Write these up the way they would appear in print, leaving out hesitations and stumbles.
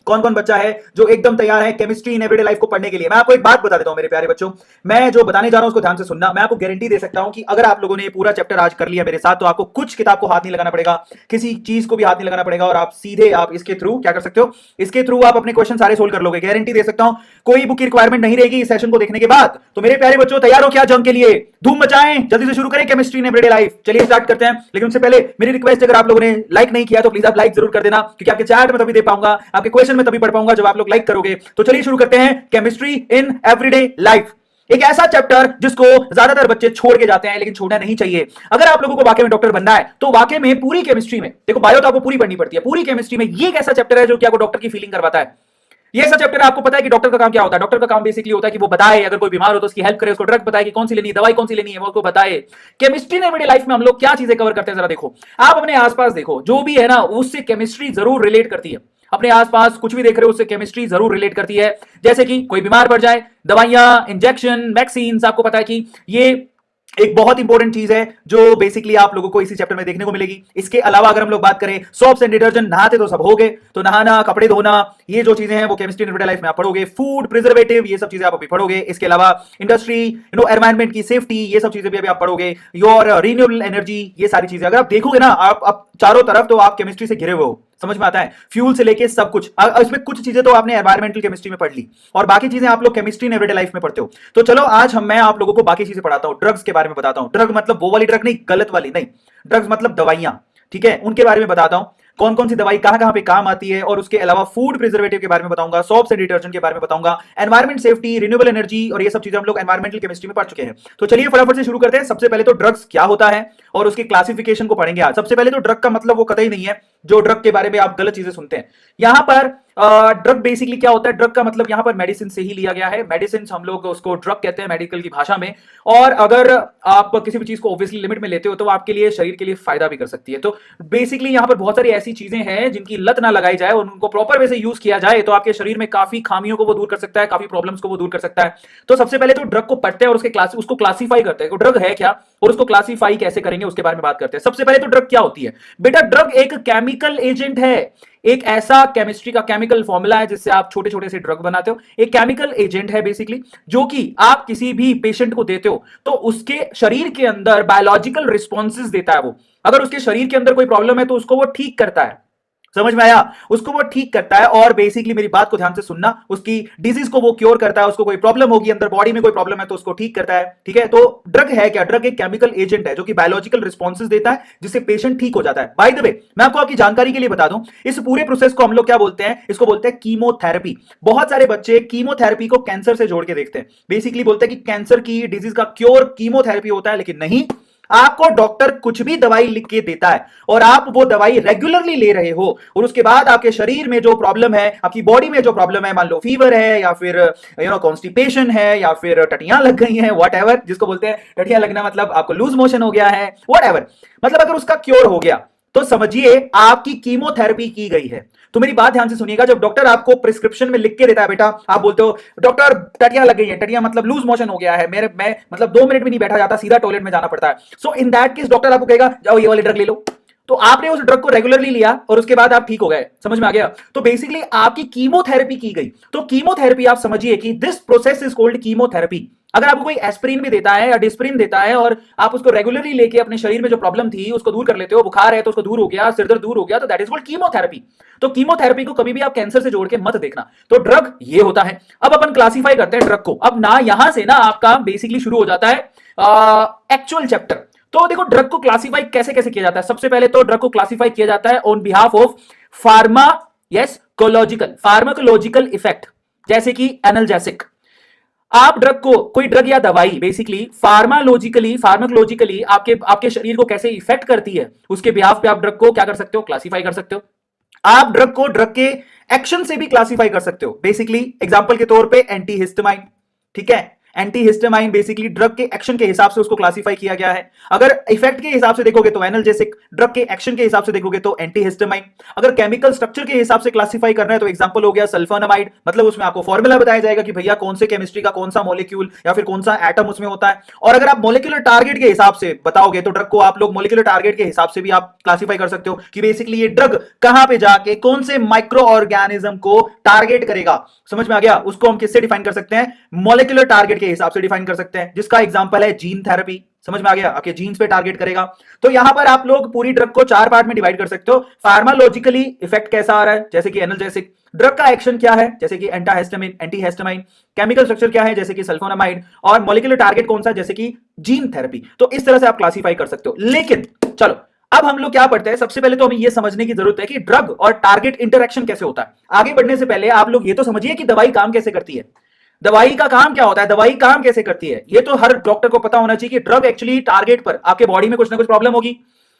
कौन कौन बच्चा है जो एकदम तैयार है केमिस्ट्री इन एवरीडे लाइफ को पढ़ने के लिए? मैं आपको एक बात बता देता हूं मेरे प्यारे बच्चों, मैं जो बताने जा रहा हूं उसको ध्यान से सुनना। मैं आपको गारंटी दे सकता हूं कि अगर आप लोगों ने पूरा चैप्टर आज कर लिया मेरे साथ, तो आपको कुछ किताब को हाथ नहीं लगाना पड़ेगा, किसी चीज को भी हाथ नहीं लगाना पड़ेगा, और आप सीधे आप इसके थ्रू क्या कर सकते हो, इसके थ्रू आप अपने क्वेश्चन सारे सोल्व कर लोगे। गारंटी दे सकता हूं, कोई बुक की रिक्वायरमेंट नहीं रहेगी इस सेशन को देखने के बाद। तो मेरे प्यारे बच्चों, तैयार हो क्या जंग के लिए? धूम मचाएं, जल्दी से शुरू करें केमिस्ट्री इन एवरीडे लाइफ। चलिए स्टार्ट करते हैं, लेकिन उससे पहले मेरी रिक्वेस्ट, अगर आप लोगों ने लाइक नहीं किया तो प्लीज आप लाइक जरूर कर देना, क्योंकि आपके चैट में तभी दे पाऊंगा, आपके क्वेश्चन में तभी पढ़ पाऊंगा जब आप लोग लाइक करोगे। तो चलिए शुरू करते हैं केमिस्ट्री इन एवरीडे लाइफ, एक ऐसा चैप्टर जिसको ज्यादातर बच्चे छोड़ के जाते हैं, लेकिन छोड़ना नहीं चाहिए। अगर आप लोगों को वाकई में डॉक्टर बनना है तो वाकई में पूरी केमिस्ट्री में, देखो बायो तो आपको पूरी पढ़नी पड़ती है, पूरी केमिस्ट्री में ये एक ऐसा चैप्टर है जो कि आपको डॉक्टर की फीलिंग करवाता है। ये ऐसा चैप्टर है, आपको पता है कि डॉक्टर का काम क्या होता है? डॉक्टर का काम बेसिकली होता है कि वो बताए, अगर कोई बीमार हो तो उसकी हेल्प करे, उसको ड्रग बताए कि कौन सी लेनी है, दवाई कौन सी लेनी है, वो उसको बताए। केमिस्ट्री ने मेरी लाइफ में हम लोग क्या चीजें कवर करते हैं, जरा देखो, आप अपने आसपास देखो, जो भी है ना उससे केमिस्ट्री जरूर रिलेट करती है। अपने आसपास कुछ भी देख रहे हो उससे केमिस्ट्री जरूर रिलेट करती है। जैसे कि कोई बीमार पड़ जाए, दवाइयां, इंजेक्शन, वैक्सीन, आपको पता है कि ये एक बहुत इंपॉर्टेंट चीज है जो बेसिकली आप लोगों को इसी चैप्टर में देखने को मिलेगी। इसके अलावा अगर हम लोग बात करें, सोप्स एंड डिटर्जेंट, नहाते तो सब हो गए, तो नहाना, कपड़े धोना, ये जो चीजें हैं वो केमिस्ट्री इन एवरीडे लाइफ में आप पढ़ोगे। फूड, प्रिजर्वेटिव, ये सब चीजें आप अभी पढ़ोगे। इसके अलावा इंडस्ट्री, एनवायरमेंट की सेफ्टी, ये सब चीजें भी अभी आप पढ़ोगे। योर रिन्यूएबल एनर्जी, ये सारी चीजें अगर आप देखोगे ना, आप चारों तरफ, तो आप केमिस्ट्री से घिरे हुए हो, समझ में आता है, फ्यूल से लेके सब कुछ। इसमें कुछ चीजें तो आपने एनवायरमेंटल केमिस्ट्री में पढ़ ली, और बाकी चीजें आप लोग केमिस्ट्री इन एवरीडे लाइफ में पढ़ते हो। तो चलो आज मैं आप लोगों को बाकी चीजें पढ़ाता हूं, ड्रग्स के बारे में बताता हूं। ड्रग मतलब वो वाली ड्रग नहीं, गलत वाली नहीं, ड्रग्स मतलब दवाइयां, ठीक है, उनके बारे में बताता हूं, कौन कौन सी दवाई कहां कहां पे काम आती है, और उसके अलावा फूड प्रिजर्वेटिव के बारे में बताऊंगा, सोप्स एंड डिटर्जेंट के बारे में बताऊंगा, एनवायरमेंट सेफ्टी, रिन्यूएबल एनर्जी, और ये सब चीजें हम लोग एनवायरमेंटल केमिस्ट्री में पढ़ चुके हैं। तो चलिए फटाफट से शुरू करते हैं। सबसे पहले तो ड्रग्स क्या होता है और उसके क्लासिफिकेशन को पढ़ेंगे आज। सबसे पहले तो ड्रग का मतलब वो कतई नहीं है जो ड्रग के बारे में आप गलत चीजें सुनते हैं। यहां पर ड्रग बेसिकली क्या होता है, ड्रग का मतलब यहां पर मेडिसिन से ही लिया गया है। मेडिसिन हम लोग उसको ड्रग कहते हैं मेडिकल की भाषा में, और अगर आप किसी भी चीज को ऑब्वियसली लिमिट में लेते हो तो आपके लिए, शरीर के लिए फायदा भी कर सकती है। तो बेसिकली यहां पर बहुत सारी ऐसी चीजें हैं जिनकी लत ना लगाई जाए और उनको प्रॉपर वे से यूज किया जाए तो आपके शरीर में काफी खामियों को वो दूर कर सकता है, काफी प्रॉब्लम्स को वो दूर कर सकता है। तो सबसे पहले तो ड्रग को पढ़ते हैं और उसको क्लासीफाई करते हैं, ड्रग है क्या और उसको क्लासीफाई कैसे करेंगे उसके बारे में बात करते हैं। सबसे पहले तो ड्रग क्या होती है बेटा? ड्रग एक केमिकल एजेंट है, एक ऐसा केमिस्ट्री का केमिकल फॉर्मूला है जिससे आप छोटे छोटे से ड्रग बनाते हो। एक केमिकल एजेंट है बेसिकली, जो कि आप किसी भी पेशेंट को देते हो तो उसके शरीर के अंदर बायोलॉजिकल रिस्पॉन्सेज देता है। वो अगर उसके शरीर के अंदर कोई प्रॉब्लम है तो उसको वो ठीक करता है, समझ में आया? उसको वो ठीक करता है, और बेसिकली मेरी बात को ध्यान से सुनना, उसकी डिजीज को वो क्योर करता है। उसको कोई प्रॉब्लम होगी अंदर बॉडी में, कोई प्रॉब्लम है तो उसको ठीक करता है, ठीक है। तो ड्रग है क्या? ड्रग एक केमिकल एजेंट है जो कि बायोलॉजिकल रिस्पॉन्सेज देता है जिससे पेशेंट ठीक हो जाता है। बाय द वे, मैं आपको आपकी जानकारी के लिए बता दूं, इस पूरे प्रोसेस को हम लोग क्या बोलते हैं? इसको बोलते हैं कीमोथेरेपी। बहुत सारे बच्चे कीमोथेरेपी को कैंसर से जोड़ के देखते हैं, बेसिकली बोलते हैं कि कैंसर की डिजीज का क्योर कीमोथेरेपी होता है, लेकिन नहीं। आपको डॉक्टर कुछ भी दवाई लिख के देता है और आप वो दवाई रेगुलरली ले रहे हो, और उसके बाद आपके शरीर में जो प्रॉब्लम है, आपकी बॉडी में जो प्रॉब्लम है, मान लो फीवर है या फिर कॉन्स्टिपेशन है या फिर टटियां लग गई हैं, व्हाटएवर, जिसको बोलते हैं टटियां लगना, मतलब आपको लूज मोशन हो गया है, व्हाटएवर, मतलब अगर उसका क्योर हो गया तो समझिए आपकी कीमोथेरेपी की गई है। तो मेरी बात ध्यान से सुनिएगा, जब डॉक्टर आपको प्रिस्क्रिप्शन में लिख के देता है, बेटा आप बोलते हो डॉक्टर टटियां लग गई है, टटियां मतलब लूज मोशन हो गया है, मैं मतलब 2 मिनट भी नहीं बैठा जाता, सीधा टॉयलेट में जाना पड़ता है। सो इन दैट केस डॉक्टर आपको कहेगा जाओ ये वाली ड्रग ले लो। तो आपने उस ड्रग को रेगुलरली लिया और उसके बाद आप ठीक हो गए, समझ में आ गया? तो बेसिकली आपकी कीमोथेरेपी की गई। तो कीमोथेरेपी आप समझिए कि this process is called chemotherapy. अगर आपको कोई एस्पिरिन भी देता है या डिस्प्रिन देता है और आप उसको रेगुलरली लेके अपने शरीर में जो प्रॉब्लम थी उसको दूर कर लेते हो, बुखार है तो उसको दूर हो गया, सिरदर्द दूर हो गया, तो दैट इज कॉल्ड कीमोथेरेपी। तो कीमोथेरेपी को कभी भी आप कैंसर से जोड़ के मत देखना। तो ड्रग ये होता है। अब अपन क्लासीफाई करते हैं ड्रग को। अब ना यहां से ना आपका बेसिकली शुरू हो जाता है एक्चुअल चैप्टर। तो देखो ड्रग को क्लासीफाई कैसे कैसे किया जाता है। सबसे पहले तो ड्रग को क्लासीफाई किया जाता है on behalf of pharmacological effect, जैसे कि एनाल्जेसिक। आप ड्रग को, कोई ड्रग या दवाई बेसिकली फार्माकोलॉजिकली आपके शरीर को कैसे इफेक्ट करती है, उसके बिहाफ पे आप ड्रग को क्या कर सकते हो? क्लासीफाई कर सकते हो। आप ड्रग को ड्रग के एक्शन से भी क्लासीफाई कर सकते हो। बेसिकली एग्जांपल के तौर पे एंटीहिस्टामाइन, ठीक है, एंटीहिस्टामाइन बेसिकली ड्रग के एक्शन के हिसाब से उसको क्लासिफाई किया गया है। अगर इफेक्ट के हिसाब से देखोगे तो एनाल्जेसिक, ड्रग के एक्शन के हिसाब से देखोगे तो एंटीहिस्टामाइन। अगर केमिकल स्ट्रक्चर के हिसाब से क्लासिफाई करना है तो एग्जांपल हो गया सल्फोनामाइड, मतलब उसमें आपको फॉर्मूला बताया जाएगा कि भैया कौन से केमिस्ट्री का कौन सा मॉलिक्यूल या फिर कौन सा एटम उसमें होता है। और अगर आप मॉलिक्यूलर टारगेट के हिसाब से बताओगे तो ड्रग को आप लोग मॉलिक्यूलर टारगेट के हिसाब से भी आप क्लासिफाई कर सकते हो कि बेसिकली ये ड्रग कहां पे जाके कौन से माइक्रो ऑर्गेनिज्म को टारगेट करेगा। समझ में आ गया? उसको हम किससे डिफाइन कर सकते हैं? मॉलिक्यूलर टारगेट के हिसाब से डिफाइन कर सकते हैं, जिसका एग्जांपल है जीन थेरेपी। समझ में आ गया? आपके जीन्स पे टारगेट करेगा। तो यहां पर आप लोग पूरी ड्रग को 4 पार्ट में डिवाइड कर सकते हो। फार्मालॉजिकली इफेक्ट कैसा आ रहा है, जैसे कि एनाल्जेसिक। ड्रग का एक्शन क्या है, जैसे कि एंटीहिस्टामाइन। केमिकल स्ट्रक्चर क्या है, जैसे कि सल्फोनामाइड। और मॉलिक्यूलर टारगेट कौन सा, जैसे कि जीन थेरेपी। तो इस तरह से आप क्लासिफाई कर सकते हो। लेकिन चलो अब हम लोग क्या पढ़ते हैं, सबसे पहले तो हमें यह समझने की जरूरत है कि ड्रग और टारगेट इंटरेक्शन कैसे होता है। आगे बढ़ने से पहले आप लोग ये तो समझिए कि दवाई काम कैसे करती है। दवाई का काम क्या होता है, दवाई काम कैसे करती है, ये तो हर डॉक्टर को पता होना चाहिए कि ड्रग एक्चुअली टारगेट पर आपके बॉडी में कुछ ना कुछ प्रॉब्लम होगी।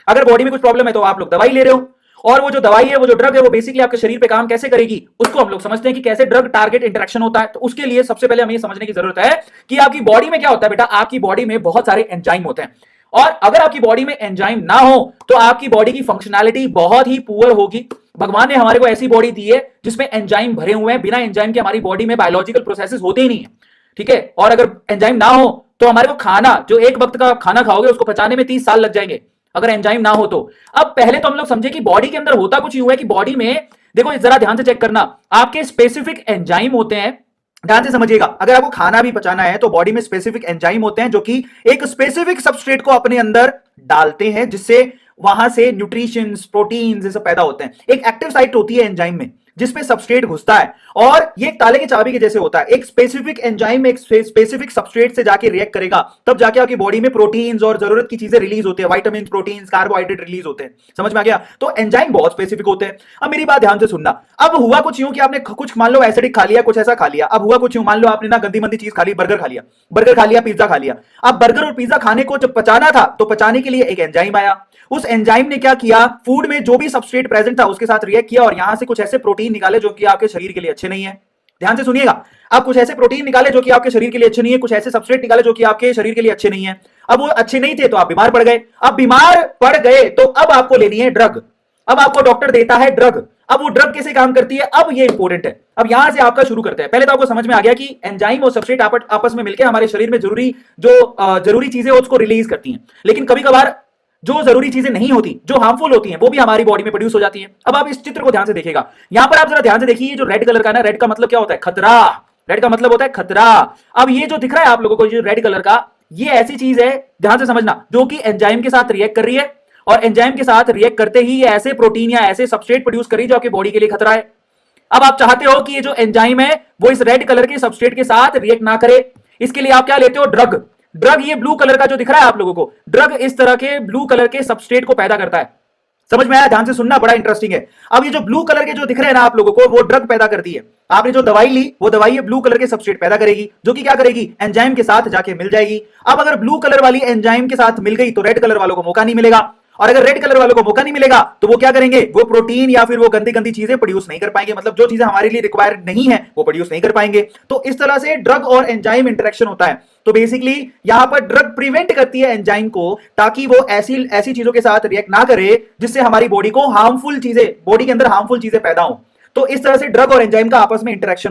अगर बॉडी में कुछ प्रॉब्लम है तो आप लोग दवाई ले रहे हो, और वो जो दवाई है, वो जो ड्रग है, वो बेसिकली आपके शरीर पे काम कैसे करेगी उसको हम लोग समझते हैं कि कैसे ड्रग टारगेट इंटरेक्शन होता है। तो उसके लिए सबसे पहले हमें ये समझने की जरूरत है कि आपकी बॉडी में क्या होता है बेटा। आपकी बॉडी में बहुत सारे एंजाइम होते हैं, और अगर आपकी बॉडी में एंजाइम ना हो तो आपकी बॉडी की फंक्शनैलिटी बहुत ही पुअर होगी। भगवान ने हमारे को ऐसी बॉडी दी है जिसमें एंजाइम भरे हुए हैं। बिना एंजाइम के हमारी बॉडी में बायोलॉजिकल प्रोसेसेस होते ही नहीं है, ठीक है। और अगर एंजाइम ना हो तो हमारे को खाना, जो एक वक्त का खाना खाओगे उसको पचाने में 30 साल लग जाएंगे, अगर एंजाइम ना हो तो। अब पहले तो हम लोग समझे कि बॉडी के अंदर होता कुछ यूं है कि बॉडी में, देखो जरा ध्यान से चेक करना, आपके स्पेसिफिक एंजाइम होते हैं। ध्यान से समझिएगा, अगर आपको खाना भी पचाना है तो बॉडी में स्पेसिफिक एंजाइम होते हैं जो कि एक स्पेसिफिक सबस्ट्रेट को अपने अंदर डालते हैं, जिससे वहां से न्यूट्रिशंस, प्रोटीन्स ये सब पैदा होते हैं। एक एक्टिव साइट होती है एंजाइम में जिसपे सबस्ट्रेट घुसता है, और ये एक ताले की चाबी के जैसे होता है। एक स्पेसिफिक एंजाइम एक स्पेसिफिक सबस्ट्रेट से जाके रिएक्ट करेगा, तब जाके आपकी बॉडी में प्रोटीन्स और जरूरत की चीजें रिलीज होती है, विटामिन, प्रोटीन्स, कार्बोहाइड्रेट रिलीज होते हैं। समझ में आ गया? तो एंजाइम बहुत स्पेसिफिक होते हैं। अब मेरी बात ध्यान से सुनना। अब हुआ कुछ यूं कि आपने कुछ मान लो एसिडिक खा लिया, कुछ ऐसा खा लिया। अब हुआ कुछ यूं, मान लो आपने ना गंदी मंदी चीज खा ली, बर्गर खा लिया, पिज्जा खा लिया। अब बर्गर और पिज्जा खाने को जब पचाना था तो पचाने के लिए एक एंजाइम आया। उस एंजाइम ने क्या किया, फूड में जो भी सबस्ट्रेट प्रेजेंट था उसके साथ रिएक्ट किया, और यहां से कुछ ऐसे प्रोटीन निकाले जो कि आपके शरीर के लिए अच्छे नहीं है। ध्यान से सुनिएगा, आप कुछ ऐसे प्रोटीन निकाले जो कि आपके शरीर के लिए अच्छे नहीं है, कुछ ऐसे सबस्ट्रेट निकाले जो कि आपके शरीर के लिए अच्छे नहीं है। अब वो अच्छे नहीं थे तो आप बीमार पड़ गए। अब बीमार पड़ गए तो अब आपको लेनी है ड्रग। अब आपको डॉक्टर देता है ड्रग। अब वो ड्रग कैसे काम करती है, अब ये इंपॉर्टेंट है। अब यहां से आपका शुरू करते हैं। पहले तो आपको समझ में आ गया कि एंजाइम और सबस्ट्रेट आपस में मिलकर हमारे शरीर में जरूरी चीजें उसको रिलीज करती हैं। लेकिन कभी कभार जो जरूरी चीजें नहीं होती, जो हार्मफुल होती हैं, वो भी हमारी बॉडी में प्रोड्यूस हो जाती हैं। अब आप इस चित्र को ध्यान से देखिएगा। यहां पर आप जरा ध्यान से देखिए, जो रेड कलर का ना, रेड का मतलब क्या होता है, खतरा। रेड का मतलब होता है खतरा। अब ये जो दिख रहा है आप लोगों को, जो रेड कलर का, ये ऐसी चीज है, ध्यान से समझना, जो कि एंजाइम के साथ रिएक्ट कर रही है, और एंजाइम के साथ रिएक्ट करते ही ये ऐसे प्रोटीन या ऐसे सबस्ट्रेट प्रोड्यूस कर रही है जो आपकी बॉडी के लिए खतरा है। अब आप चाहते हो कि ये जो एंजाइम है वो इस रेड कलर के सबस्ट्रेट के साथ रिएक्ट ना करे। इसके लिए आप क्या लेते हो, ड्रग। ड्रग ये ब्लू कलर का जो दिख रहा है आप लोगों को, ड्रग इस तरह के ब्लू कलर के सबस्ट्रेट को पैदा करता है। समझ में आया? ध्यान से सुनना, बड़ा इंटरेस्टिंग है। अब ये जो ब्लू कलर के जो दिख रहे हैं ना आप लोगों को, वो ड्रग पैदा करती है। आपने जो दवाई ली, वो दवाई ये ब्लू कलर के सबस्ट्रेट पैदा करेगी, जो कि क्या करेगी, एंजाइम के साथ जाके मिल जाएगी। अब अगर ब्लू कलर वाली एंजाइम के साथ मिल गई तो रेड कलर वालों को मौका नहीं मिलेगा, और अगर रेड कलर वालों को मौका नहीं मिलेगा तो वो क्या करेंगे, वो प्रोटीन या फिर वो गंदी गंदी चीजें प्रोड्यूस नहीं कर पाएंगे। मतलब जो चीजें हमारे लिए रिक्वायर्ड नहीं है वो प्रोड्यूस नहीं कर पाएंगे। तो इस तरह से ड्रग और एंजाइम इंटरेक्शन होता है। तो बेसिकली यहां पर ड्रग प्रिवेंट करती है एंजाइम को, ताकि वो ऐसी चीजों के साथ रिएक्ट ना करे जिससे हमारी बॉडी को हार्मफुल चीजें, बॉडी के अंदर हार्मफुल चीजें पैदा हो। तो इस तरह से ड्रग और एंजाइम का आपस में इंटरेक्शन